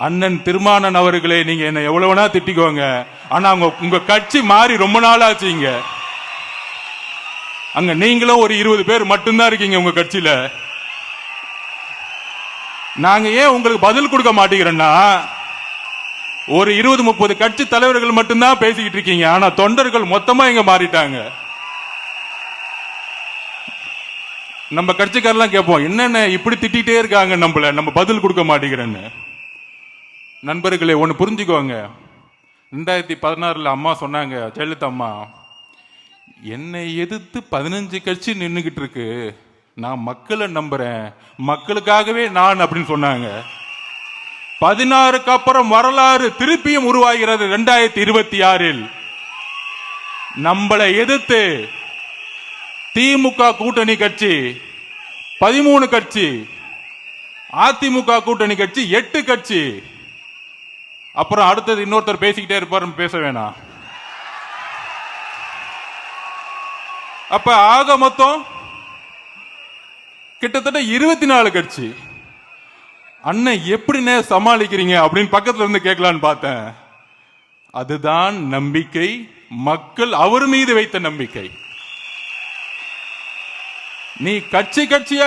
அண்ணன் திருமானன் அவர்களே, நீங்க என்ன எவ்வளவுனா திட்டிக்கோங்க, ஆனா உங்க கட்சி மாறி ரொம்ப நாள் ஆச்சுங்க. அங்க நீங்களும் ஒரு 20 பேர் மட்டும்தான் இருக்கீங்க உங்க கட்சியில. நாங்க ஏன் உங்களுக்கு பதில் கொடுக்க மாட்டேங்கிறோம்னா, ஒரு 20-30 கட்சி தலைவர்கள் மட்டும்தான் பேசிக்கிட்டு இருக்கீங்க, ஆனா தொண்டர்கள் மொத்தமா இங்க மாறிட்டாங்க. நம்ம கட்சிக்காரெல்லாம் கேட்போம், என்னென்ன இப்படி திட்டிகிட்டே இருக்காங்க நம்மள, நம்ம பதில் கொடுக்க மாட்டேங்கிறேன்னு. நண்பர்களே, ஒன்று புரிஞ்சுக்கோங்க. 2016 அம்மா சொன்னாங்க, ஜெயலலிதா அம்மா, என்னை எதிர்த்து 15 கட்சி நின்றுகிட்டு இருக்கு, நான் மக்களை நம்புறேன், மக்களுக்காகவே நான் அப்படின்னு சொன்னாங்க. 16க்கு அப்புறம் வரலாறு திருப்பியும் உருவாகிறது. 2026 நம்மளை எதிர்த்து திமுக கூட்டணி கட்சி 13 கட்சி, அதிமுக கூட்டணி கட்சி 8 கட்சி. அப்புறம் அடுத்தது இன்னொருத்தர் பேசிக்கிட்டே இருப்பார், பேச வேணாம். அப்ப ஆக மொத்தம் கிட்டத்தட்ட 24 கட்சி. அண்ணன் எப்படின்னு சமாளிக்கிறீங்க அப்படின்னு பக்கத்துல இருந்து கேட்கலான்னு பார்த்தேன். அதுதான் நம்பிக்கை, மக்கள் அவர் மீது வைத்த நம்பிக்கை. நீ கட்சி கட்சியா